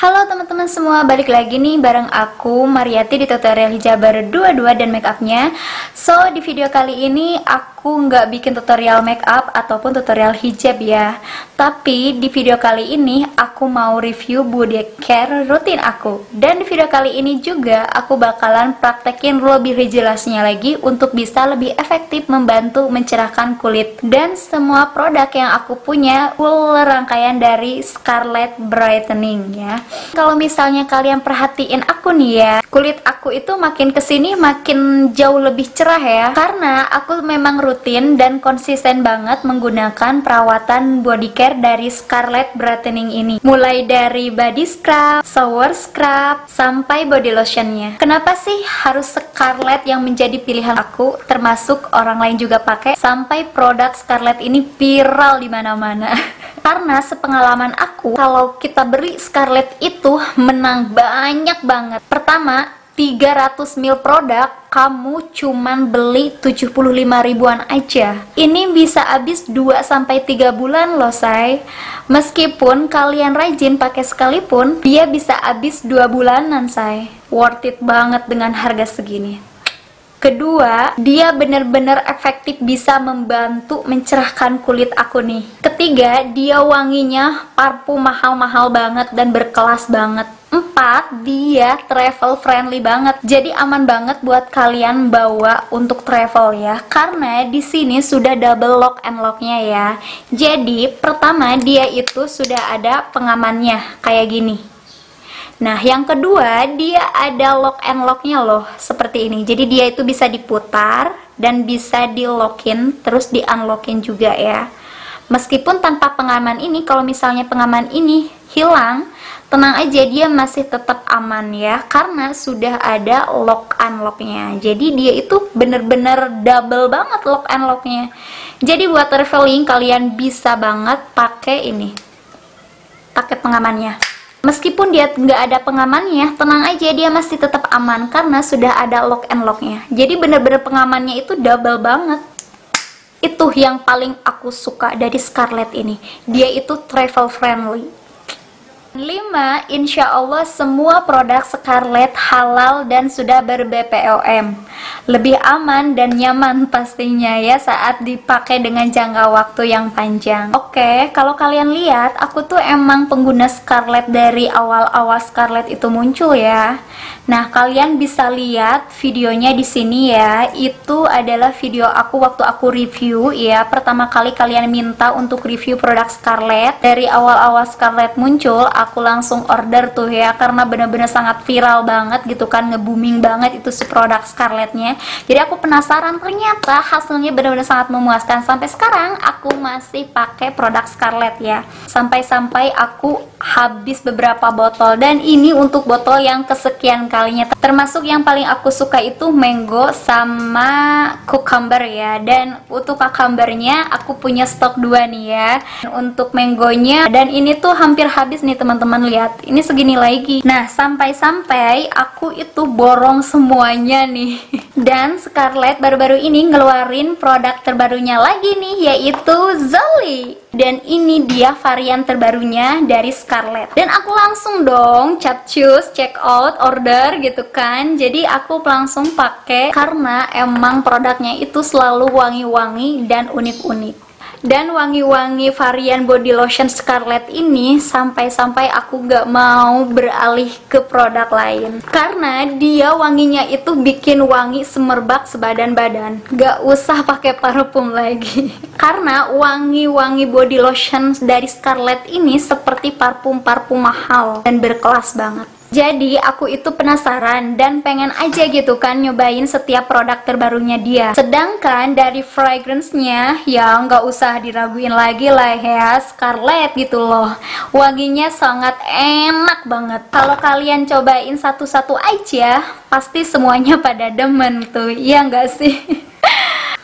Halo teman-teman semua, balik lagi nih bareng aku Mariati di tutorial hijaber 22 dan makeupnya. So di video kali ini aku nggak bikin tutorial makeup ataupun tutorial hijab ya. Tapi di video kali ini aku mau review body care rutin aku. Dan di video kali ini juga aku bakalan praktekin lebih jelasnya lagi untuk bisa lebih efektif membantu mencerahkan kulit. Dan semua produk yang aku punya full rangkaian dari Scarlett Brightening ya. Kalau misalnya kalian perhatiin aku nih ya, kulit aku itu makin kesini makin jauh lebih cerah ya, karena aku memang rutin dan konsisten banget menggunakan perawatan body care dari Scarlett Brightening ini, mulai dari body scrub, shower scrub, sampai body lotionnya. Kenapa sih harus Scarlett yang menjadi pilihan aku, termasuk orang lain juga pakai, sampai produk Scarlett ini viral di mana-mana? Karena sepengalaman aku, kalau kita beli Scarlett itu menang banyak banget. Pertama, 300 ml produk kamu cuman beli 75 ribuan aja. Ini bisa habis 2-3 bulan loh say. Meskipun kalian rajin pakai sekalipun, dia bisa habis 2 bulanan say. Worth it banget dengan harga segini. Kedua, dia bener-bener efektif bisa membantu mencerahkan kulit aku nih. Ketiga, dia wanginya parfum mahal-mahal banget dan berkelas banget. Empat, dia travel friendly banget. Jadi aman banget buat kalian bawa untuk travel ya. Karena di sini sudah double lock and locknya ya. Jadi pertama dia itu sudah ada pengamannya kayak gini. Nah, yang kedua, dia ada lock and locknya loh, seperti ini. Jadi dia itu bisa diputar dan bisa di lockin, terus di unlockin juga ya. Meskipun tanpa pengaman ini, kalau misalnya pengaman ini hilang, tenang aja, dia masih tetap aman ya, karena sudah ada lock unlocknya. Jadi dia itu bener-bener double banget lock unlocknya. Jadi buat traveling kalian bisa banget pakai ini, pakai pengamannya. Meskipun dia nggak ada pengamannya, tenang aja, dia masih tetap aman karena sudah ada lock and locknya. Jadi bener-bener pengamannya itu double banget. Itu yang paling aku suka dari Scarlett ini. Dia itu travel friendly. 5. Insya Allah semua produk Scarlett halal dan sudah ber-BPOM. Lebih aman dan nyaman pastinya ya saat dipakai dengan jangka waktu yang panjang. Oke, kalau kalian lihat, aku tuh emang pengguna Scarlett dari awal-awal Scarlett itu muncul ya. Nah, kalian bisa lihat videonya di sini ya. Itu adalah video aku waktu aku review ya. Pertama kali kalian minta untuk review produk Scarlett. Dari awal-awal Scarlett muncul, aku langsung order tuh ya, karena bener-bener sangat viral banget gitu kan, nge-booming banget itu si produk Scarlettnya. Jadi aku penasaran, ternyata hasilnya bener-bener sangat memuaskan. Sampai sekarang aku masih pakai produk Scarlett ya, sampai-sampai aku habis beberapa botol, dan ini untuk botol yang kesekian kalinya. Termasuk yang paling aku suka itu mango sama cucumber ya. Dan untuk cucumbernya aku punya stok 2 nih ya. Untuk mangonya, dan ini tuh hampir habis nih teman-teman, lihat ini segini lagi. Nah, sampai-sampai aku itu borong semuanya nih. Dan Scarlett baru-baru ini ngeluarin produk terbarunya lagi nih, yaitu Zoli. Dan ini dia varian terbarunya dari Scarlett. Dan aku langsung dong capcus, check out, order gitu kan. Jadi aku langsung pakai karena emang produknya itu selalu wangi-wangi dan unik-unik. Dan wangi-wangi varian body lotion Scarlett ini sampai-sampai aku gak mau beralih ke produk lain, karena dia wanginya itu bikin wangi semerbak sebadan badan. Gak usah pakai parfum lagi. Karena wangi-wangi body lotion dari Scarlett ini seperti parfum-parfum mahal dan berkelas banget. Jadi aku itu penasaran dan pengen aja gitu kan nyobain setiap produk terbarunya dia. Sedangkan dari fragrance-nya ya nggak usah diraguin lagi lah ya, Scarlett gitu loh. Wanginya sangat enak banget. Kalau kalian cobain satu-satu aja, pasti semuanya pada demen tuh, iya nggak sih?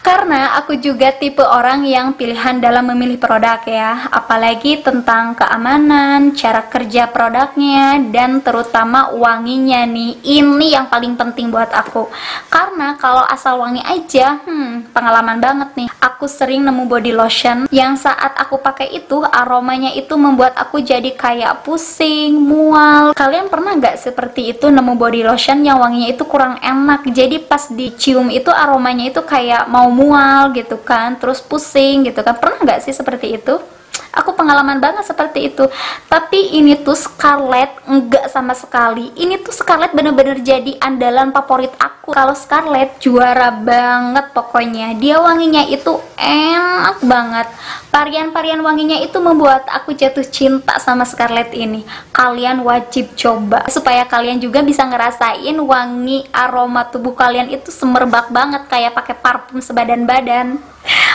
Karena aku juga tipe orang yang pilihan dalam memilih produk ya, apalagi tentang keamanan, cara kerja produknya, dan terutama wanginya nih. Ini yang paling penting buat aku. Karena kalau asal wangi aja, pengalaman banget nih. Aku sering nemu body lotion yang saat aku pakai itu aromanya itu membuat aku jadi kayak pusing, mual. Kalian pernah nggak seperti itu, nemu body lotion yang wanginya itu kurang enak? Jadi pas dicium itu aromanya itu kayak mau mual gitu kan, terus pusing gitu kan. Pernah nggak sih seperti itu? Aku pengalaman banget seperti itu. Tapi ini tuh Scarlett enggak sama sekali. Ini tuh Scarlett bener-bener jadi andalan favorit aku. Kalau Scarlett juara banget pokoknya. Dia wanginya itu enak banget. Varian-varian wanginya itu membuat aku jatuh cinta sama Scarlett ini. Kalian wajib coba supaya kalian juga bisa ngerasain wangi aroma tubuh kalian itu semerbak banget kayak pakai parfum sebadan-badan.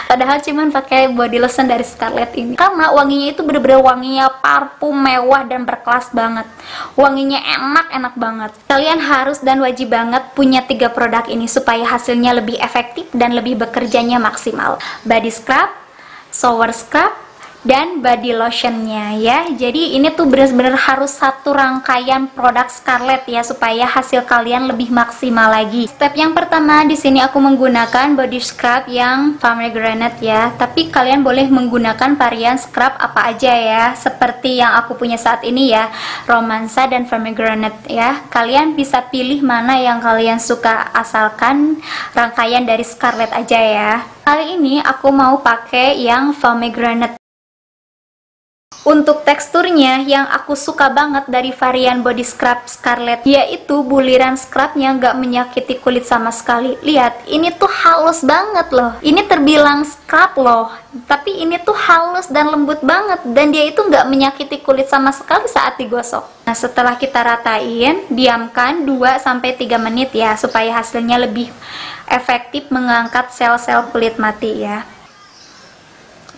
Padahal cuman pakai body lotion dari Scarlett ini. Karena wanginya itu bener-bener wanginya parfum mewah dan berkelas banget. Wanginya enak-enak banget. Kalian harus dan wajib banget punya 3 produk ini supaya hasilnya lebih efektif dan lebih bekerjanya maksimal. Body scrub, shower scrub, dan body lotionnya ya. Jadi ini tuh bener-bener harus satu rangkaian produk Scarlett ya supaya hasil kalian lebih maksimal lagi. Step yang pertama, di sini aku menggunakan body scrub yang pomegranate ya. Tapi kalian boleh menggunakan varian scrub apa aja ya, seperti yang aku punya saat ini ya, romansa dan pomegranate ya. Kalian bisa pilih mana yang kalian suka, asalkan rangkaian dari Scarlett aja ya. Kali ini aku mau pakai yang pomegranate. Untuk teksturnya yang aku suka banget dari varian body scrub Scarlett, yaitu buliran scrubnya nggak menyakiti kulit sama sekali. Lihat, ini tuh halus banget loh. Ini terbilang scrub loh, tapi ini tuh halus dan lembut banget, dan dia itu nggak menyakiti kulit sama sekali saat digosok. Nah, setelah kita ratain, diamkan 2-3 menit ya, supaya hasilnya lebih efektif mengangkat sel-sel kulit mati ya.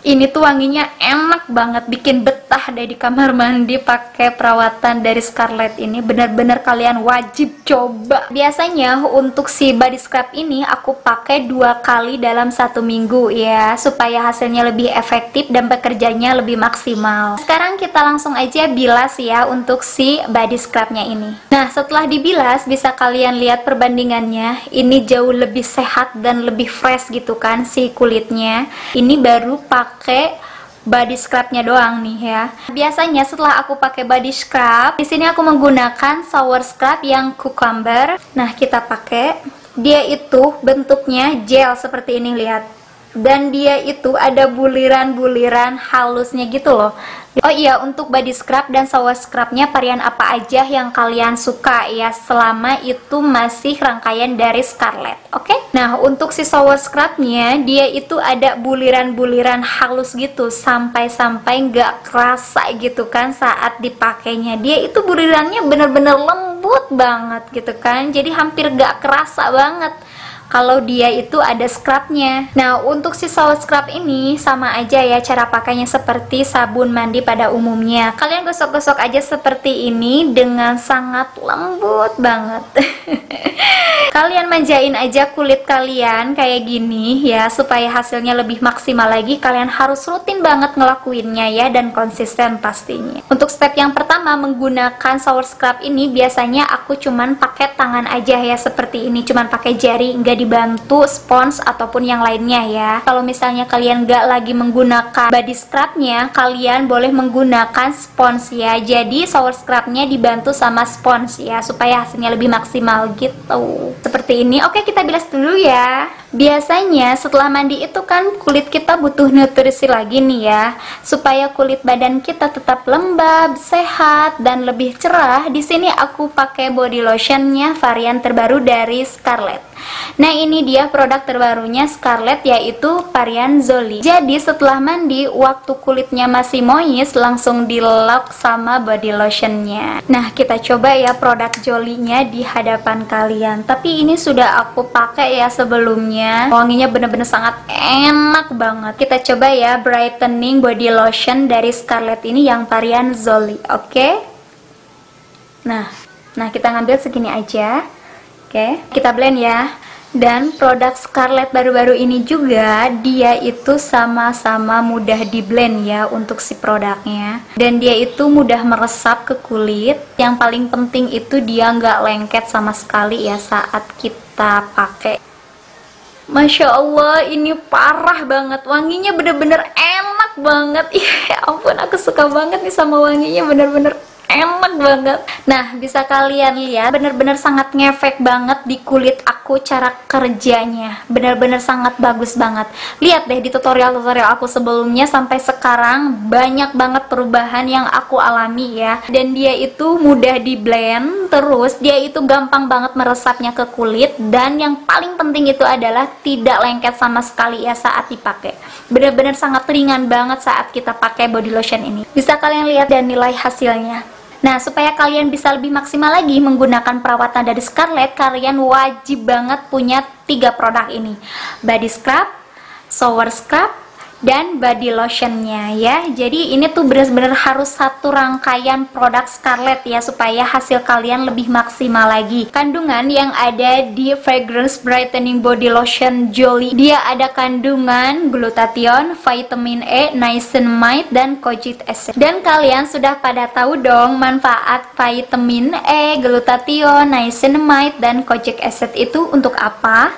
Ini tuh wanginya enak banget, bikin betah deh di kamar mandi pakai perawatan dari Scarlett ini. Bener-bener kalian wajib coba. Biasanya untuk si body scrub ini aku pakai 2 kali dalam 1 minggu ya, supaya hasilnya lebih efektif dan bekerjanya lebih maksimal. Sekarang kita langsung aja bilas ya untuk si body scrubnya ini. Nah, setelah dibilas bisa kalian lihat perbandingannya. Ini jauh lebih sehat dan lebih fresh gitu kan si kulitnya. Ini baru pakai body scrubnya doang nih ya. Biasanya setelah aku pakai body scrub, di sini aku menggunakan shower scrub yang cucumber. Nah, kita pakai. Dia itu bentuknya gel seperti ini, lihat. Dan dia itu ada buliran-buliran halusnya gitu loh. Oh iya, untuk body scrub dan shower scrubnya varian apa aja yang kalian suka ya, selama itu masih rangkaian dari Scarlett, oke? Nah, untuk si shower scrubnya, dia itu ada buliran-buliran halus gitu, sampai-sampai nggak kerasa gitu kan saat dipakainya. Dia itu bulirannya bener-bener lembut banget gitu kan, jadi hampir nggak kerasa banget kalau dia itu ada scrubnya. Nah, untuk si shower scrub ini sama aja ya, cara pakainya seperti sabun mandi pada umumnya. Kalian gosok-gosok aja seperti ini dengan sangat lembut banget. Kalian manjain aja kulit kalian kayak gini ya, supaya hasilnya lebih maksimal lagi. Kalian harus rutin banget ngelakuinnya ya, dan konsisten pastinya. Untuk step yang pertama menggunakan shower scrub ini, biasanya aku cuman pakai tangan aja ya, seperti ini, cuman pakai jari, nggak dibantu spons ataupun yang lainnya ya. Kalau misalnya kalian nggak lagi menggunakan body scrubnya, kalian boleh menggunakan spons ya. Jadi shower scrubnya dibantu sama spons ya, supaya hasilnya lebih maksimal gitu. Seperti ini. Oke, kita bilas dulu ya. Biasanya setelah mandi itu kan kulit kita butuh nutrisi lagi nih ya, supaya kulit badan kita tetap lembab, sehat, dan lebih cerah. Di sini aku pakai body lotionnya varian terbaru dari Scarlett. Nah, ini dia produk terbarunya Scarlett, yaitu varian Zoli. Jadi setelah mandi, waktu kulitnya masih moist, langsung dilok sama body lotionnya. Nah, kita coba ya produk Zolinya di hadapan kalian. Tapi ini sudah aku pakai ya sebelumnya. Wanginya bener-bener sangat enak banget. Kita coba ya brightening body lotion dari Scarlett ini yang varian Zoli. Oke? Nah kita ngambil segini aja. Oke, kita blend ya. Dan produk Scarlett baru-baru ini juga dia itu sama-sama mudah di blend ya untuk si produknya, dan dia itu mudah meresap ke kulit. Yang paling penting itu dia nggak lengket sama sekali ya saat kita pakai. Masya Allah, ini parah banget, wanginya bener-bener enak banget. Ya ampun, aku suka banget nih sama wanginya, bener-bener enak banget. Nah, bisa kalian lihat bener-bener sangat ngefek banget di kulit aku cara kerjanya, bener-bener sangat bagus banget. Lihat deh di tutorial-tutorial aku sebelumnya sampai sekarang banyak banget perubahan yang aku alami ya. Dan dia itu mudah di blend, terus dia itu gampang banget meresapnya ke kulit, dan yang paling penting itu adalah tidak lengket sama sekali ya saat dipakai. Bener-bener sangat ringan banget saat kita pakai body lotion ini. Bisa kalian lihat dan nilai hasilnya. Nah, supaya kalian bisa lebih maksimal lagi menggunakan perawatan dari Scarlett, kalian wajib banget punya 3 produk ini: body scrub, shower scrub, dan body lotionnya ya. Jadi ini tuh benar-benar harus satu rangkaian produk Scarlett ya, supaya hasil kalian lebih maksimal lagi. Kandungan yang ada di Fragrance Brightening Body Lotion Jolie, dia ada kandungan glutathione, vitamin E, niacinamide, dan kojic acid. Dan kalian sudah pada tahu dong manfaat vitamin E, glutathione, niacinamide, dan kojic acid itu untuk apa?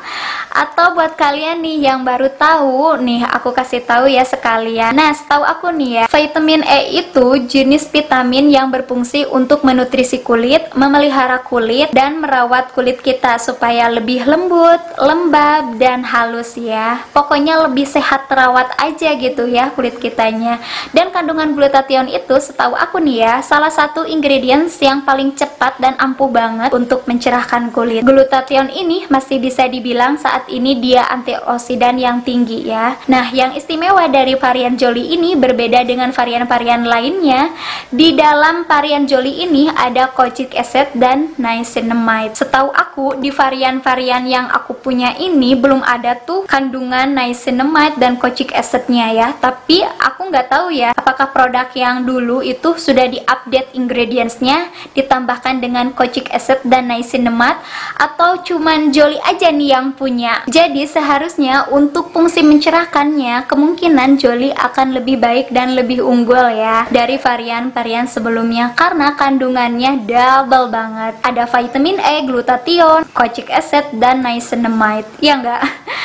Atau buat kalian nih yang baru tahu nih, aku kasih tahu ya sekalian. Nah, setahu aku nih ya, vitamin E itu jenis vitamin yang berfungsi untuk menutrisi kulit, memelihara kulit, dan merawat kulit kita supaya lebih lembut, lembab, dan halus ya. Pokoknya lebih sehat terawat aja gitu ya kulit kitanya. Dan kandungan glutathione itu setahu aku nih ya, salah satu ingredients yang paling cepat dan ampuh banget untuk mencerahkan kulit. Glutathione ini masih bisa dibilang saat ini dia antioksidan yang tinggi ya. Nah, yang istimewa dari varian Jolie ini berbeda dengan varian-varian lainnya. Di dalam varian Jolie ini ada kojic acid dan niacinamide. Setahu aku di varian-varian yang aku punya ini belum ada tuh kandungan niacinamide dan kojic acidnya ya. Tapi aku nggak tahu ya apakah produk yang dulu itu sudah diupdate ingredientsnya, ditambahkan dengan kojic acid dan niacinamide, atau cuman Jolie aja nih yang punya. Jadi seharusnya untuk fungsi mencerahkannya kemungkinan Jolie akan lebih baik dan lebih unggul ya dari varian-varian sebelumnya, karena kandungannya double banget. Ada vitamin E, glutathione, kojic acid, dan niacinamide. Ya enggak?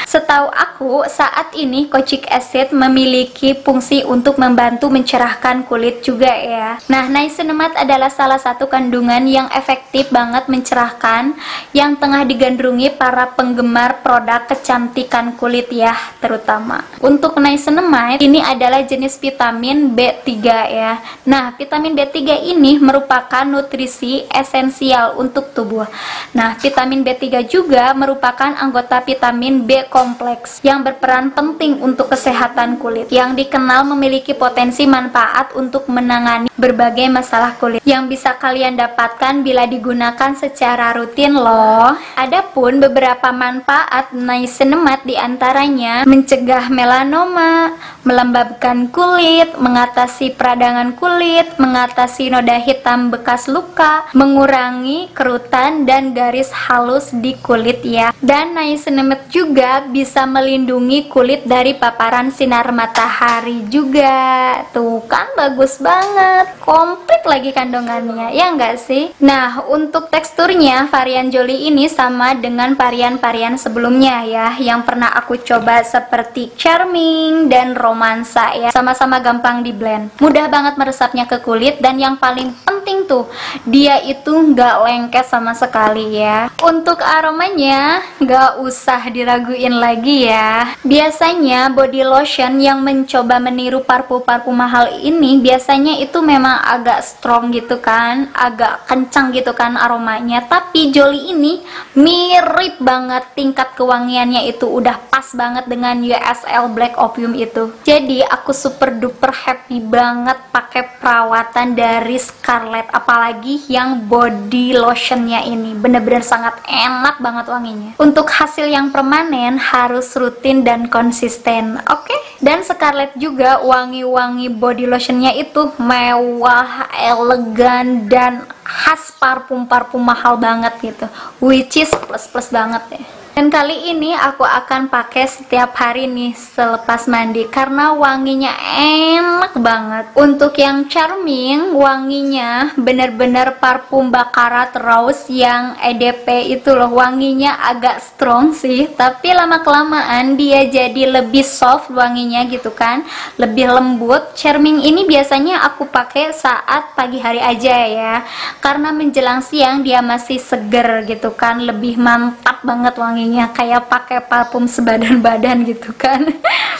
Setahu aku saat ini kojic acid memiliki fungsi untuk membantu mencerahkan kulit juga ya. Nah, niacinamide adalah salah satu kandungan yang efektif banget mencerahkan, yang tengah digandrungi para penggemar produk kecantikan kulit ya terutama. Untuk niacinamide ini adalah jenis vitamin B3 ya. Nah, vitamin B3 ini merupakan nutrisi esensial untuk tubuh. Nah, vitamin B3 juga merupakan anggota vitamin B kompleks yang berperan penting untuk kesehatan kulit, yang dikenal memiliki potensi manfaat untuk menangani berbagai masalah kulit yang bisa kalian dapatkan bila digunakan secara rutin loh. Adapun beberapa manfaat niacinamide diantaranya mencegah melanoma, melembabkan kulit, mengatasi peradangan kulit, mengatasi noda hitam bekas luka, mengurangi kerutan dan garis halus di kulit ya. Dan niacinamide juga bisa melindungi kulit dari paparan sinar matahari juga. Tuh kan bagus banget, komplit lagi kandungannya, ya enggak sih? Nah, untuk teksturnya varian Jolie ini sama dengan varian-varian sebelumnya ya, yang pernah aku coba seperti Charming dan Romansa ya. Sama-sama gampang di blend, mudah banget meresapnya ke kulit, dan yang paling penting tuh dia itu nggak lengket sama sekali ya. Untuk aromanya nggak usah diraguin lagi ya. Biasanya body lotion yang mencoba meniru parfum-parfum mahal ini biasanya itu memang agak strong gitu kan, agak kencang gitu kan aromanya. Tapi Jolie ini mirip banget, tingkat kewangiannya itu udah pas banget dengan YSL Black Opium itu. Jadi aku super duper happy banget pakai perawatan dari Scarlett, apalagi yang body lotionnya ini bener-bener sangat enak banget wanginya. Untuk hasil yang permanen harus rutin dan konsisten, oke? Dan Scarlett juga wangi-wangi body lotionnya itu mewah, elegan, dan khas parfum-parfum mahal banget gitu, which is plus banget ya. Dan kali ini aku akan pakai setiap hari nih selepas mandi karena wanginya enak banget. Untuk yang Charming, wanginya bener-bener parfum Baccarat Rose yang EDP itu loh. Wanginya agak strong sih, tapi lama-kelamaan dia jadi lebih soft wanginya gitu kan, lebih lembut. Charming ini biasanya aku pakai saat pagi hari aja ya, karena menjelang siang dia masih seger gitu kan, lebih mantap banget wanginya, kayak pakai parfum sebadan-badan gitu kan.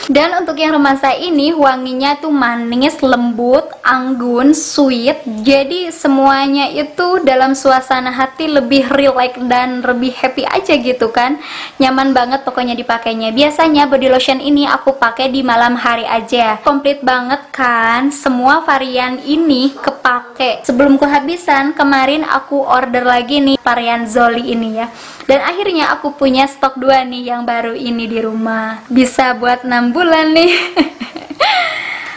Dan untuk yang remaja ini wanginya tuh manis, lembut, anggun, sweet. Jadi semuanya itu dalam suasana hati lebih relax dan lebih happy aja gitu kan. Nyaman banget pokoknya dipakainya. Biasanya body lotion ini aku pakai di malam hari aja. Komplit banget kan. Semua varian ini kepake. Sebelum kehabisan, kemarin aku order lagi nih varian Zoli ini ya. Dan akhirnya aku punya stok 2 nih yang baru ini di rumah. Bisa buat 6 bulan nih.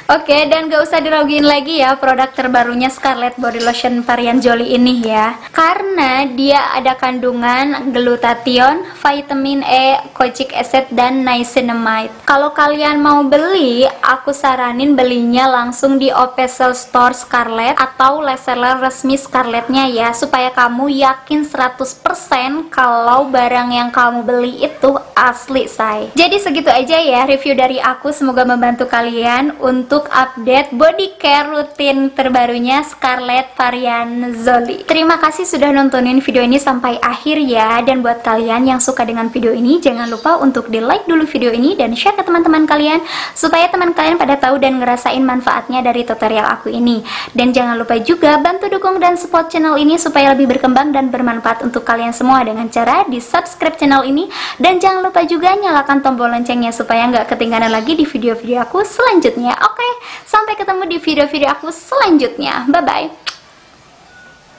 Oke, dan gak usah diraguin lagi ya produk terbarunya Scarlett Body Lotion varian Zoli ini ya, karena dia ada kandungan glutathione, vitamin E, kojic acid, dan niacinamide. Kalau kalian mau beli, aku saranin belinya langsung di official store Scarlett atau reseller resmi Scarlettnya ya, supaya kamu yakin 100% kalau barang yang kamu beli itu asli, say. Jadi segitu aja ya review dari aku, semoga membantu kalian untuk update body care rutin terbarunya Scarlett varian Zoli. Terima kasih sudah nontonin video ini sampai akhir ya. Dan buat kalian yang suka dengan video ini, jangan lupa untuk di like dulu video ini dan share ke teman-teman kalian, supaya teman kalian pada tahu dan ngerasain manfaatnya dari tutorial aku ini. Dan jangan lupa juga bantu dukung dan support channel ini supaya lebih berkembang dan bermanfaat untuk kalian semua dengan cara di subscribe channel ini. Dan jangan lupa juga nyalakan tombol loncengnya supaya nggak ketinggalan lagi di video-video aku selanjutnya. Oke, sampai ketemu di video-video aku selanjutnya. Bye-bye.